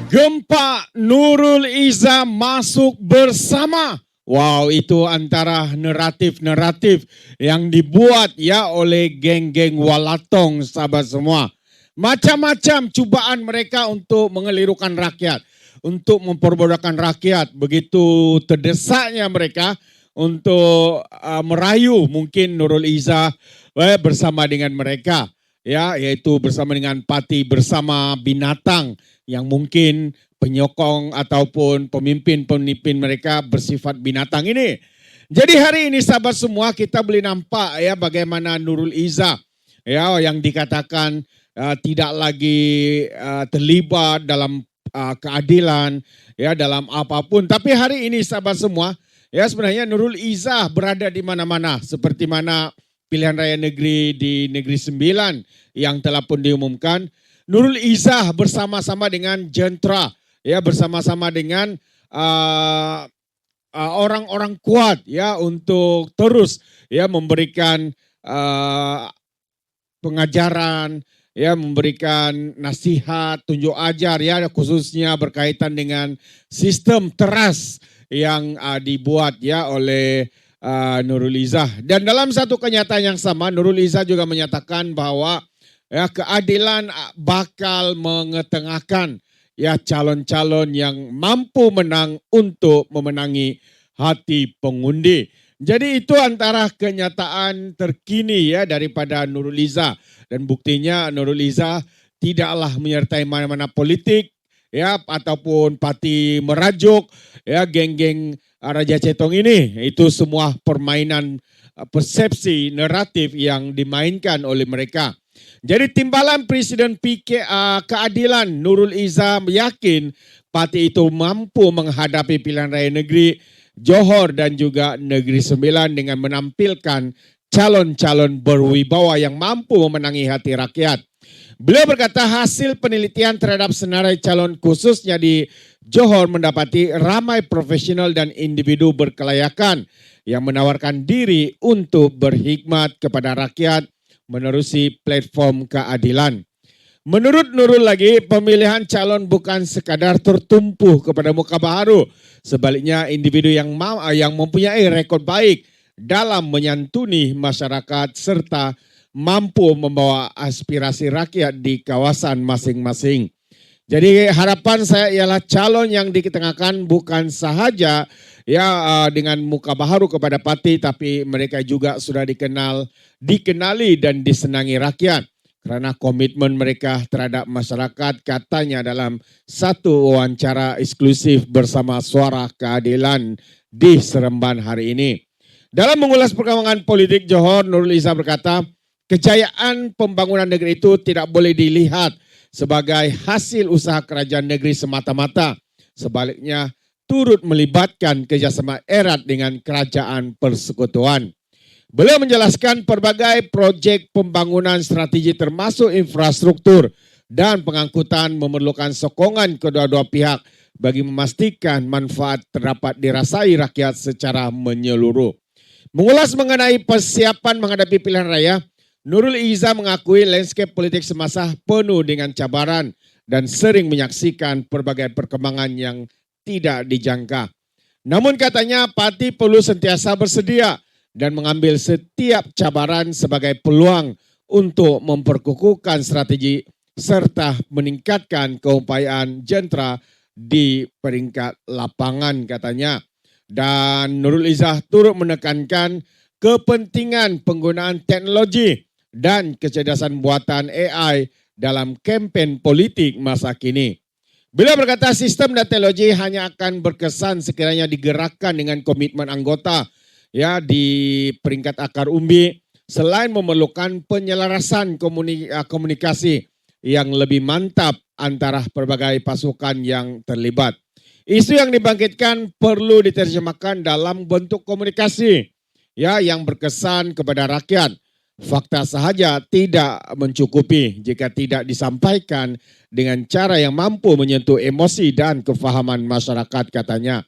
Gempa Nurul Izzah masuk bersama. Wow, itu antara naratif-naratif yang dibuat ya oleh geng-geng Walatong, sahabat semua. Macam-macam cubaan mereka untuk mengelirukan rakyat, untuk memperbudakan rakyat. Begitu terdesaknya mereka untuk merayu mungkin Nurul Izzah bersama dengan mereka, ya, yaitu bersama dengan Parti Bersama Binatang yang mungkin penyokong ataupun pemimpin-pemimpin mereka bersifat binatang ini. Jadi hari ini sahabat semua kita boleh nampak ya bagaimana Nurul Izzah ya yang dikatakan tidak lagi terlibat dalam keadilan ya dalam apapun. Tapi hari ini sahabat semua ya sebenarnya Nurul Izzah berada di mana-mana seperti mana pilihan raya negeri di Negeri Sembilan yang telah pun diumumkan. Nurul Izzah bersama-sama dengan Jentra, ya bersama-sama dengan orang-orang kuat ya untuk terus ya memberikan pengajaran, ya memberikan nasihat, tunjuk ajar ya khususnya berkaitan dengan sistem teras yang dibuat ya oleh Nurul Izzah. Dan dalam satu kenyataan yang sama Nurul Izzah juga menyatakan bahwa ya keadilan bakal mengetengahkan ya calon-calon yang mampu menang untuk memenangi hati pengundi. Jadi itu antara kenyataan terkini ya daripada Nurul Izzah dan buktinya Nurul Izzah tidaklah menyertai mana-mana politik ya ataupun parti merajuk ya geng-geng Raja Cetong ini. Itu semua permainan persepsi naratif yang dimainkan oleh mereka. Jadi timbalan Presiden keadilan Nurul Izzah yakin parti itu mampu menghadapi pilihan raya negeri Johor dan juga Negeri Sembilan dengan menampilkan calon-calon berwibawa yang mampu memenangi hati rakyat. Beliau berkata hasil penelitian terhadap senarai calon khususnya di Johor mendapati ramai profesional dan individu berkelayakan yang menawarkan diri untuk berkhidmat kepada rakyat menerusi platform keadilan. Menurut Nurul lagi, pemilihan calon bukan sekadar tertumpu kepada muka baharu. Sebaliknya, individu yang mempunyai rekod baik dalam menyantuni masyarakat serta mampu membawa aspirasi rakyat di kawasan masing-masing. Jadi harapan saya ialah calon yang diketengahkan bukan sahaja ya dengan muka baharu kepada parti, tapi mereka juga sudah dikenali dan disenangi rakyat karena komitmen mereka terhadap masyarakat, katanya dalam satu wawancara eksklusif bersama Suara Keadilan di Seremban hari ini. Dalam mengulas perkembangan politik Johor, Nurul Izzah berkata, kejayaan pembangunan negeri itu tidak boleh dilihat sebagai hasil usaha kerajaan negeri semata-mata. Sebaliknya, turut melibatkan kerjasama erat dengan kerajaan persekutuan. Beliau menjelaskan berbagai proyek pembangunan strategi termasuk infrastruktur dan pengangkutan memerlukan sokongan kedua-dua pihak bagi memastikan manfaat terdapat dirasai rakyat secara menyeluruh. Mengulas mengenai persiapan menghadapi pilihan raya, Nurul Izzah mengakui landscape politik semasa penuh dengan cabaran dan sering menyaksikan berbagai perkembangan yang tidak dijangka. Namun katanya parti perlu sentiasa bersedia dan mengambil setiap cabaran sebagai peluang untuk memperkukuhkan strategi serta meningkatkan keupayaan Jentra di peringkat lapangan katanya. Dan Nurul Izzah turut menekankan kepentingan penggunaan teknologi dan kecerdasan buatan AI dalam kempen politik masa kini. Beliau berkata sistem dan teknologi hanya akan berkesan sekiranya digerakkan dengan komitmen anggota ya di peringkat akar umbi selain memerlukan penyelarasan komunikasi yang lebih mantap antara berbagai pasukan yang terlibat. Isu yang dibangkitkan perlu diterjemahkan dalam bentuk komunikasi ya yang berkesan kepada rakyat. Fakta sahaja tidak mencukupi jika tidak disampaikan dengan cara yang mampu menyentuh emosi dan kefahaman masyarakat katanya.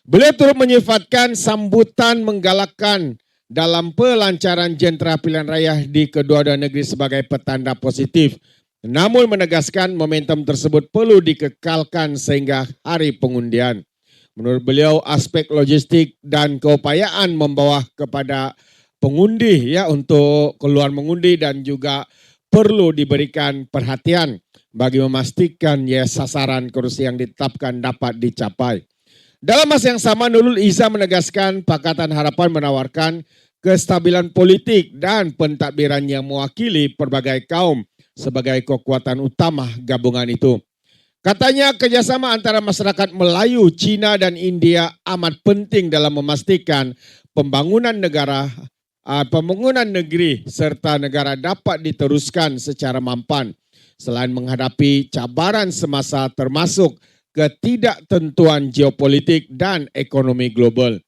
Beliau turut menyifatkan sambutan menggalakkan dalam pelancaran Jentra pilihan raya di kedua-dua negeri sebagai petanda positif namun menegaskan momentum tersebut perlu dikekalkan sehingga hari pengundian. Menurut beliau, aspek logistik dan keupayaan membawa kepada pengundi ya untuk keluar mengundi dan juga perlu diberikan perhatian bagi memastikan ya sasaran kursi yang ditetapkan dapat dicapai. Dalam masa yang sama, Nurul Izzah menegaskan Pakatan Harapan menawarkan kestabilan politik dan pentadbiran yang mewakili berbagai kaum sebagai kekuatan utama gabungan itu. Katanya kerjasama antara masyarakat Melayu, Cina dan India amat penting dalam memastikan pembangunan negeri serta negara dapat diteruskan secara mampan selain menghadapi cabaran semasa termasuk ketidaktentuan geopolitik dan ekonomi global.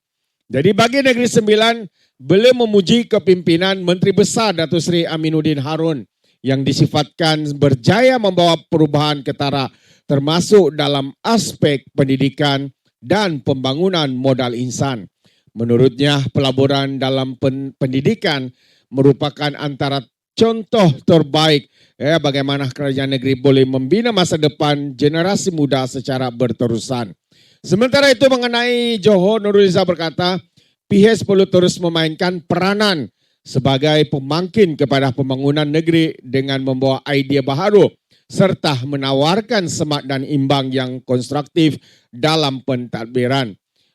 Jadi bagi Negeri Sembilan, beliau memuji kepimpinan Menteri Besar Datuk Seri Aminuddin Harun yang disifatkan berjaya membawa perubahan ketara termasuk dalam aspek pendidikan dan pembangunan modal insan. Menurutnya, pelaburan dalam pendidikan merupakan antara contoh terbaik ya, bagaimana kerajaan negeri boleh membina masa depan generasi muda secara berterusan. Sementara itu mengenai Johor, Nurul Izzah berkata, PIHS perlu terus memainkan peranan sebagai pemangkin kepada pembangunan negeri dengan membawa idea baharu serta menawarkan semak dan imbang yang konstruktif dalam pentadbiran.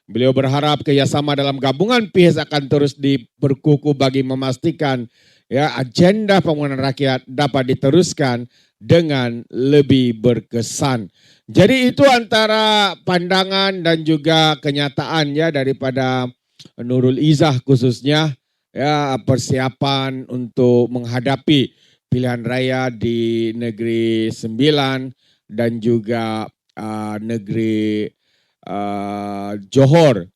Beliau berharap kerjasama dalam gabungan PIHS akan terus diperkukuh bagi memastikan ya agenda pembangunan rakyat dapat diteruskan dengan lebih berkesan. Jadi itu antara pandangan dan juga kenyataan ya daripada Nurul Izzah khususnya ya persiapan untuk menghadapi pilihan raya di Negeri Sembilan dan juga negeri Johor.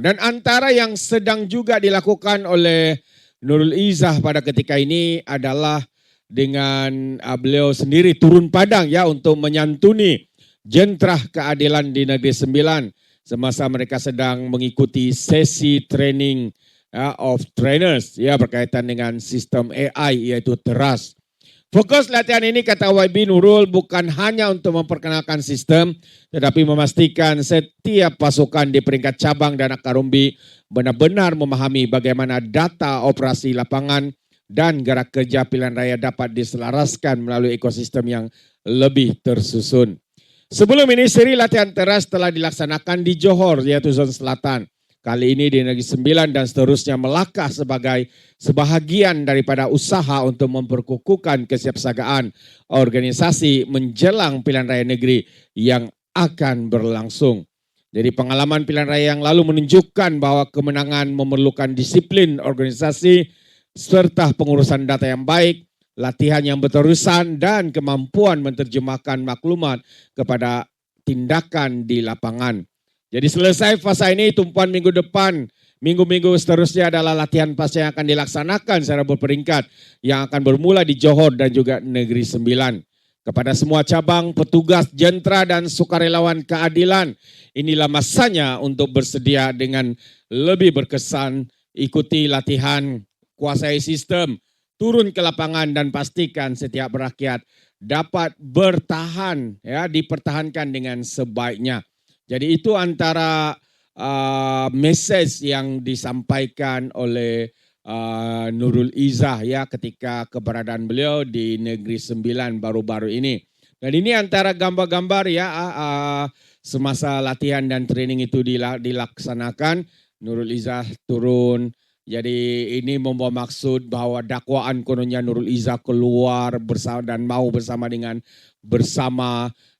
Dan antara yang sedang juga dilakukan oleh Nurul Izzah pada ketika ini adalah dengan beliau sendiri turun padang ya untuk menyantuni jentrah keadilan di Negeri Sembilan semasa mereka sedang mengikuti sesi training of trainers ya berkaitan dengan sistem AI yaitu TERAS. Fokus latihan ini kata YB Nurul bukan hanya untuk memperkenalkan sistem tetapi memastikan setiap pasukan di peringkat cabang dan akar umbi benar-benar memahami bagaimana data operasi lapangan dan gerak kerja pilihan raya dapat diselaraskan melalui ekosistem yang lebih tersusun. Sebelum ini seri latihan TERAS telah dilaksanakan di Johor yaitu zon selatan. Kali ini di Negeri Sembilan dan seterusnya Melaka sebagai sebahagian daripada usaha untuk memperkukuhkan kesiapsiagaan organisasi menjelang pilihan raya negeri yang akan berlangsung. Jadi pengalaman pilihan raya yang lalu menunjukkan bahwa kemenangan memerlukan disiplin organisasi serta pengurusan data yang baik, latihan yang berterusan dan kemampuan menerjemahkan maklumat kepada tindakan di lapangan. Jadi selesai fasa ini tumpuan minggu depan, minggu-minggu seterusnya adalah latihan pasca yang akan dilaksanakan secara berperingkat yang akan bermula di Johor dan juga Negeri Sembilan. Kepada semua cabang, petugas, jentra dan sukarelawan keadilan, inilah masanya untuk bersedia dengan lebih berkesan, ikuti latihan, kuasai sistem, turun ke lapangan dan pastikan setiap rakyat dapat bertahan, ya dipertahankan dengan sebaiknya. Jadi itu antara message yang disampaikan oleh Nurul Izzah ya ketika keberadaan beliau di Negeri Sembilan baru-baru ini. Dan ini antara gambar-gambar ya semasa latihan dan training itu dilaksanakan. Nurul Izzah turun. Jadi ini membawa maksud bahwa dakwaan kononnya Nurul Izzah keluar bersama dan mau bersama dengan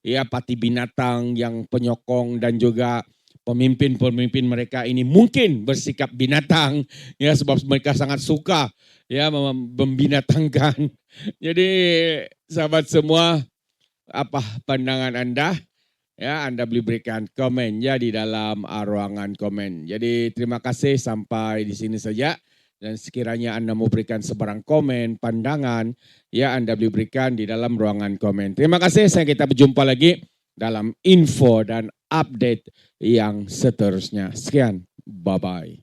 ya Parti Binatang yang penyokong dan juga pemimpin-pemimpin mereka ini mungkin bersikap binatang ya sebab mereka sangat suka ya membinatangkan. Jadi sahabat semua, apa pandangan Anda? Ya, Anda boleh berikan komen ya di dalam ruangan komen. Jadi terima kasih sampai di sini saja. Dan sekiranya Anda mau berikan sebarang komen, pandangan, ya Anda boleh berikan di dalam ruangan komen. Terima kasih, sampai kita berjumpa lagi dalam info dan update yang seterusnya. Sekian, bye-bye.